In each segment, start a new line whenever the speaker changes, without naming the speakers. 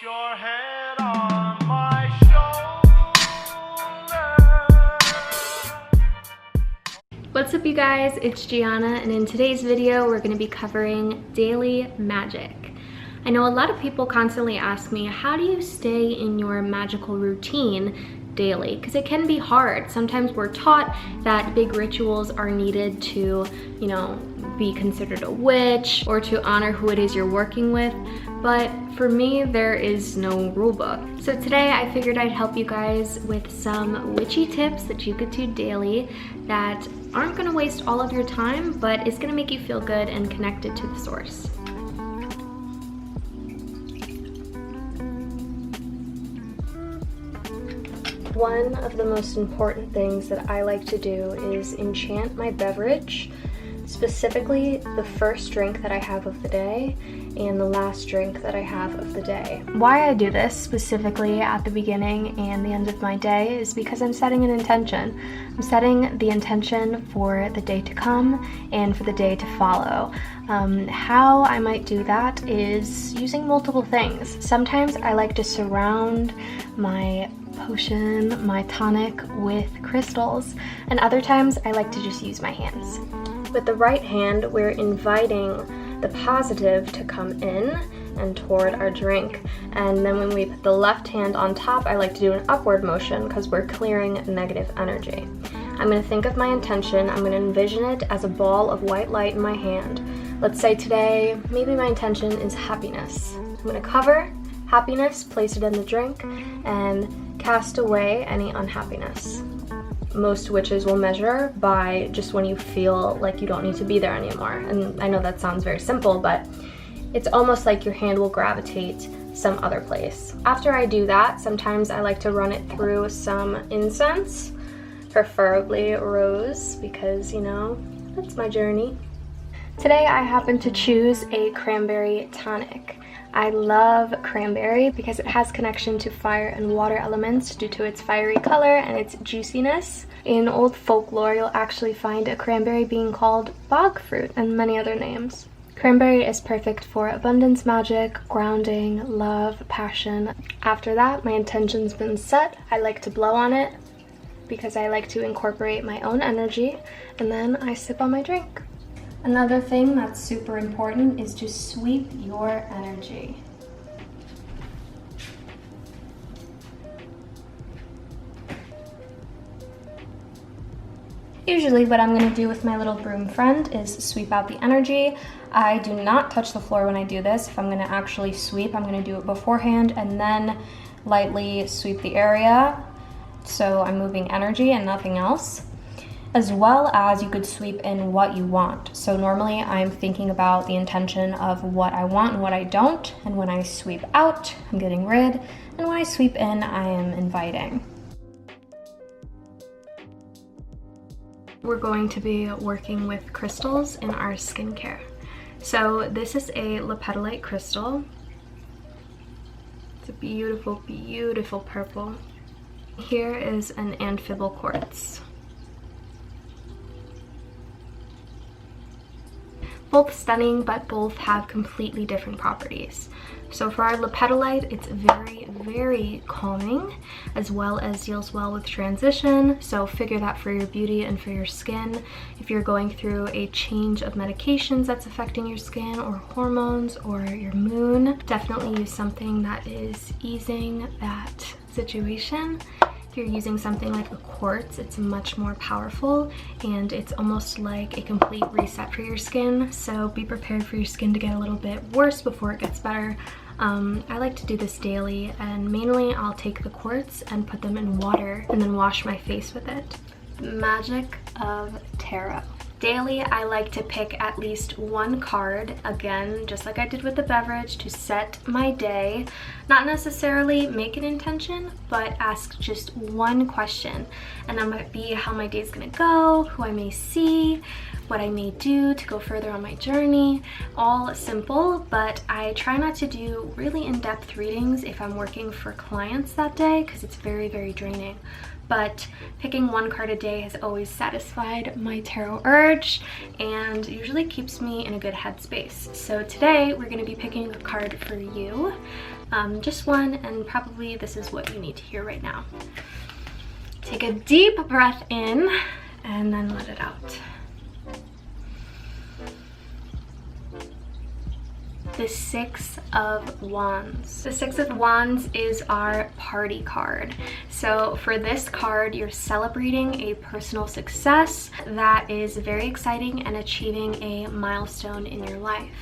your head on my shoulder.
What's up, you guys? It's Gianna, and in today's video we're going to be covering daily magic. I know a lot of people constantly ask me, how do you stay in your magical routine daily? Because it can be hard. Sometimes we're taught that big rituals are needed to, be considered a witch or to honor who it is you're working with. But for me, there is no rule book. So today I figured I'd help you guys with some witchy tips that you could do daily that aren't gonna waste all of your time, but is gonna make you feel good and connected to the source. One of the most important things that I like to do is enchant my beverage, specifically the first drink that I have of the day and the last drink that I have of the day. Why I do this specifically at the beginning and the end of my day is because I'm setting an intention. I'm setting the intention for the day to come and for the day to follow. How I might do that is using multiple things. Sometimes I like to surround my potion, my tonic, with crystals, and other times I like to just use my hands. With the right hand, we're inviting the positive to come in and toward our drink. And then when we put the left hand on top, I like to do an upward motion because we're clearing negative energy. I'm going to think of my intention. I'm going to envision it as a ball of white light in my hand. Let's say today, maybe my intention is happiness. I'm going to cover happiness, place it in the drink, and cast away any unhappiness. Most witches will measure by just when you feel like you don't need to be there anymore. And I know that sounds very simple, but it's almost like your hand will gravitate some other place. After I do that, sometimes I like to run it through some incense, preferably rose, because, that's my journey. Today I happen to choose a cranberry tonic. I love cranberry because it has connection to fire and water elements due to its fiery color and its juiciness. In old folklore, you'll actually find a cranberry being called bog fruit and many other names. Cranberry is perfect for abundance magic, grounding, love, passion. After that, my intention's been set. I like to blow on it because I like to incorporate my own energy, and then I sip on my drink. Another thing that's super important is to sweep your energy. Usually what I'm going to do with my little broom friend is sweep out the energy. I do not touch the floor when I do this. If I'm going to actually sweep, I'm going to do it beforehand and then lightly sweep the area. So I'm moving energy and nothing else. As well as you could sweep in what you want. So normally I'm thinking about the intention of what I want and what I don't, and when I sweep out, I'm getting rid, and when I sweep in, I am inviting. We're going to be working with crystals in our skincare. So this is a lepidolite crystal. It's a beautiful, beautiful purple. Here is an amphibole quartz. Both stunning, but both have completely different properties. So for our lepidolite, it's very, very calming, as well as deals well with transition. So figure that for your beauty and for your skin. If you're going through a change of medications that's affecting your skin or hormones or your moon, definitely use something that is easing that situation. If you're using something like a quartz, it's much more powerful and it's almost like a complete reset for your skin. So be prepared for your skin to get a little bit worse before it gets better. I like to do this daily, and mainly I'll take the quartz and put them in water and then wash my face with it. Magic of tarot. Daily, I like to pick at least one card, again, just like I did with the beverage, to set my day. Not necessarily make an intention, but ask just one question. And that might be how my day's gonna go, who I may see, what I may do to go further on my journey. All simple, but I try not to do really in-depth readings if I'm working for clients that day, because it's very, very draining. But picking one card a day has always satisfied my tarot urge. recharged and usually keeps me in a good headspace. So today we're going to be picking a card for you, just one, and probably this is what you need to hear right now. Take a deep breath in and then let it out. The Six of Wands. The Six of Wands is our party card. So for this card, you're celebrating a personal success that is very exciting and achieving a milestone in your life.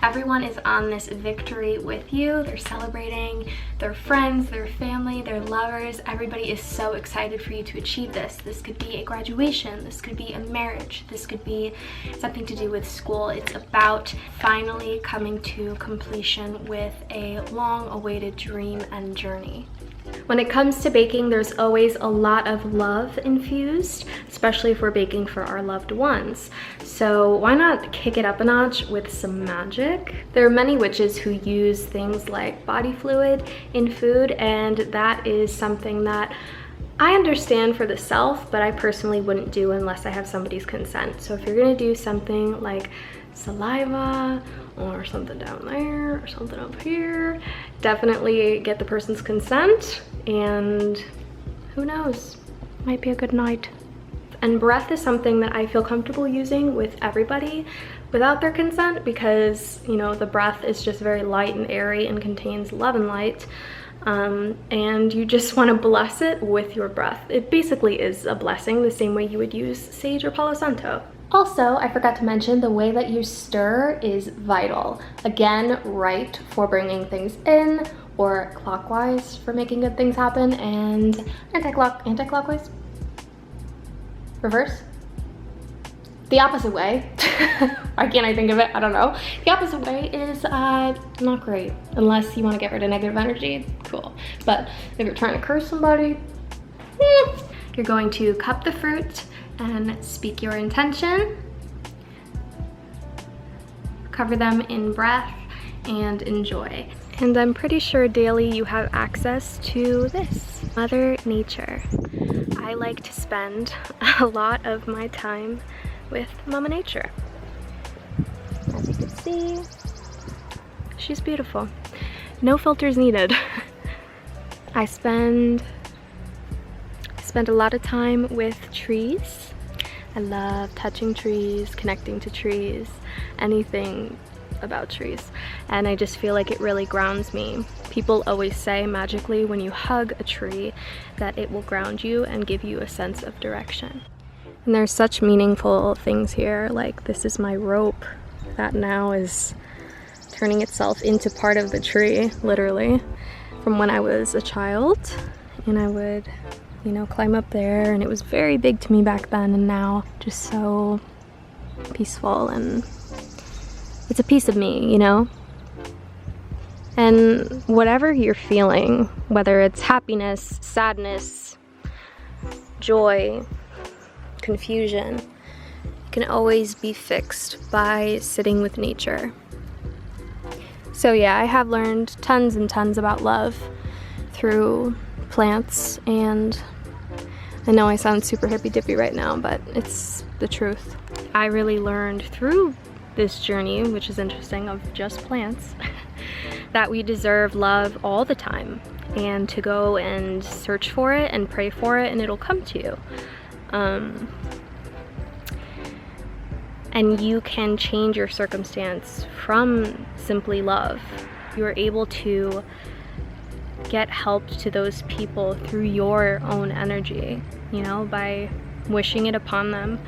Everyone is on this victory with you. They're celebrating, their friends, their family, their lovers. Everybody is so excited for you to achieve this. This could be a graduation, this could be a marriage, this could be something to do with school. It's about finally coming to completion with a long-awaited dream and journey. When it comes to baking, there's always a lot of love infused, especially if we're baking for our loved ones. So why not kick it up a notch with some magic? There are many witches who use things like body fluid in food, and that is something that I understand for the self, but I personally wouldn't do unless I have somebody's consent. So if you're gonna do something like saliva or something down there or something up here, definitely get the person's consent, and who knows, might be a good night. And breath is something that I feel comfortable using with everybody without their consent, because you know, the breath is just very light and airy and contains love and light. And you just want to bless it with your breath. It basically is a blessing, the same way you would use sage or palo santo. Also, I forgot to mention, the way that you stir is vital. Again, right for bringing things in, or clockwise for making good things happen, and anti-clockwise? Reverse? The opposite way. Why can't I think of it? I don't know. The opposite way is not great, unless you want to get rid of negative energy. Cool. But if you're trying to curse somebody, you're going to cup the fruit and speak your intention. Cover them in breath and enjoy. And I'm pretty sure daily you have access to this, Mother Nature. I like to spend a lot of my time with Mama Nature. As you can see, she's beautiful. No filters needed. I spend a lot of time with trees. I love touching trees, connecting to trees, anything about trees. And I just feel like it really grounds me. People always say magically when you hug a tree that it will ground you and give you a sense of direction. And there's such meaningful things here, like this is my rope that now is turning itself into part of the tree, literally, from when I was a child. And I would, you know, climb up there, and it was very big to me back then, and now just so peaceful, and it's a piece of me, you know? And whatever you're feeling, whether it's happiness, sadness, joy, confusion, can always be fixed by sitting with nature. So yeah, I have learned tons and tons about love through plants, and I know I sound super hippy-dippy right now, but it's the truth. I really learned through this journey, which is interesting, of just plants, that we deserve love all the time, and to go and search for it and pray for it, and it'll come to you. And you can change your circumstance from simply love. You're able to get help to those people through your own energy, you know, by wishing it upon them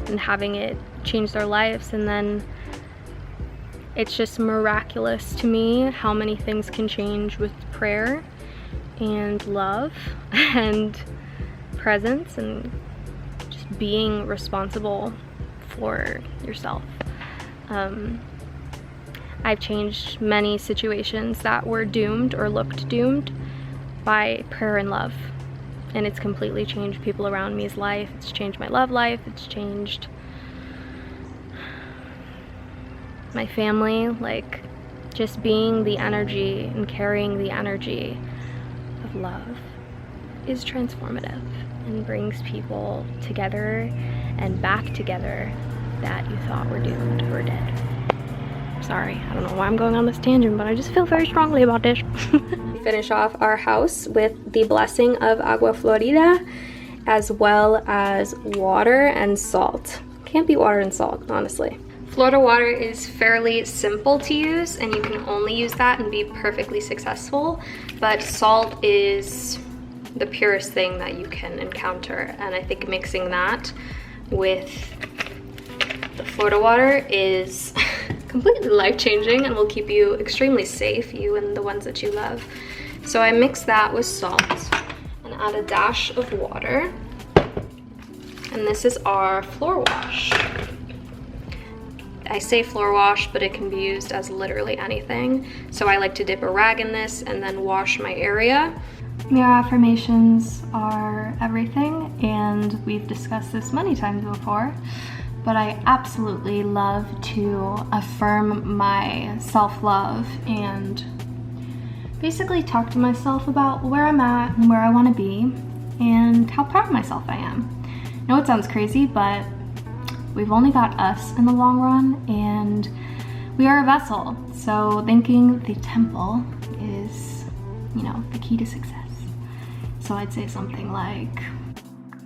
and having it change their lives. And then it's just miraculous to me how many things can change with prayer and love and presence and just being responsible for yourself. I've changed many situations that were doomed or looked doomed by prayer and love. And it's completely changed people around me's life. It's changed my love life. It's changed my family. Like, just being the energy and carrying the energy of love is transformative and brings people together and back together that you thought were doomed or dead. Sorry, I don't know why I'm going on this tangent, but I just feel very strongly about this. We finish off our house with the blessing of Agua Florida, as well as water and salt. Can't beat water and salt, honestly. Florida water is fairly simple to use, and you can only use that and be perfectly successful, but salt is the purest thing that you can encounter, and I think mixing that with the Florida water is completely life-changing and will keep you extremely safe, you and the ones that you love. So I mix that with salt and add a dash of water. And this is our floor wash. I say floor wash, but it can be used as literally anything. So I like to dip a rag in this and then wash my area. Mirror affirmations are everything, and we've discussed this many times before, but I absolutely love to affirm my self-love and basically talk to myself about where I'm at and where I want to be and how proud of myself I am. I know it sounds crazy, but we've only got us in the long run, and we are a vessel. So thinking the temple is, you know, the key to success. So I'd say something like,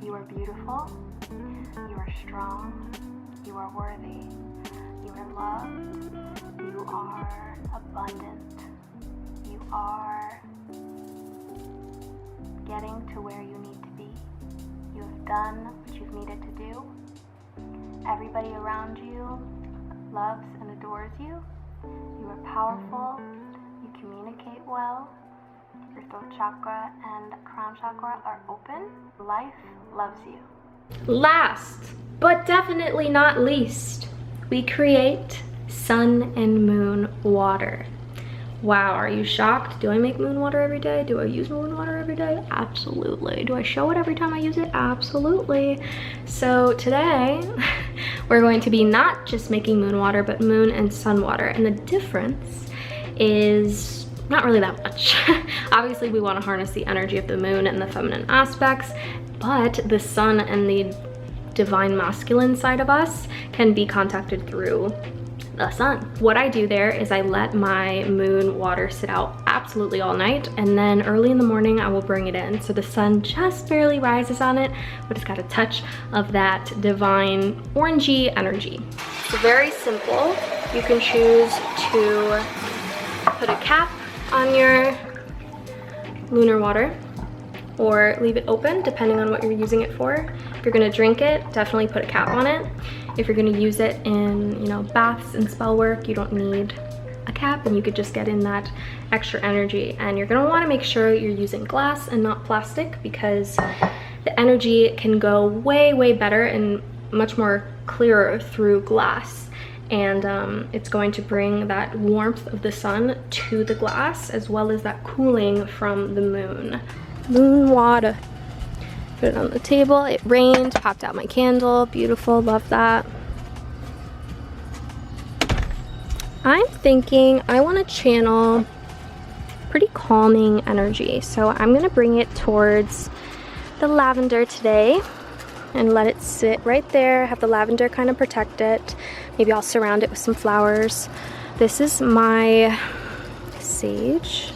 you are beautiful, you are strong, you are worthy, you are loved, you are abundant, you are getting to where you need to be. You have done what you've needed to do. Everybody around you loves and adores you. You are powerful, you communicate well, your throat chakra and crown chakra are open. Life loves you. Last, but definitely not least, we create sun and moon water. Wow, are you shocked? Do I make moon water every day? Do I use moon water every day? Absolutely. Do I show it every time I use it? Absolutely. So today, we're going to be not just making moon water, but moon and sun water. And the difference is not really that much. Obviously, we want to harness the energy of the moon and the feminine aspects, but the sun and the divine masculine side of us can be contacted through the sun. What I do there is I let my moon water sit out absolutely all night, and then early in the morning I will bring it in. So the sun just barely rises on it, but it's got a touch of that divine orangey energy. It's very simple. You can choose to put a cap on your lunar water or leave it open depending on what you're using it for. If you're gonna drink it, definitely put a cap on it. If you're gonna use it in, you know, baths and spell work, you don't need a cap, and you could just get in that extra energy. And you're gonna wanna make sure you're using glass and not plastic, because the energy can go way, way better and much more clearer through glass. And it's going to bring that warmth of the sun to the glass, as well as that cooling from the moon. Moon water. Put it on the table. It rained, popped out my candle. Beautiful, love that. I'm thinking I want to channel pretty calming energy. So I'm gonna bring it towards the lavender today and let it sit right there. Have the lavender kind of protect it. Maybe I'll surround it with some flowers. This is my sage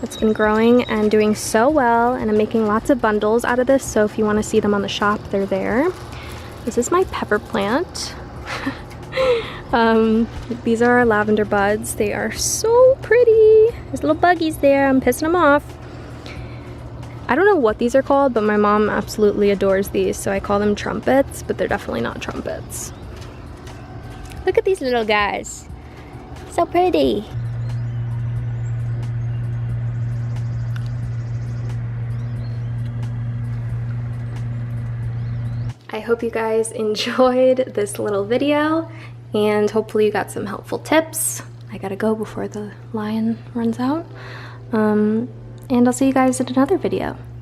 that's been growing and doing so well, and I'm making lots of bundles out of this, so if you want to see them on the shop, they're there. This is my pepper plant. These are our lavender buds. They are so pretty. There's little buggies there. I'm pissing them off. I don't know what these are called, but my mom absolutely adores these, so I call them trumpets, but they're definitely not trumpets. Look at these little guys. So pretty. I hope you guys enjoyed this little video, and hopefully you got some helpful tips. I gotta go before the lion runs out. And I'll see you guys in another video.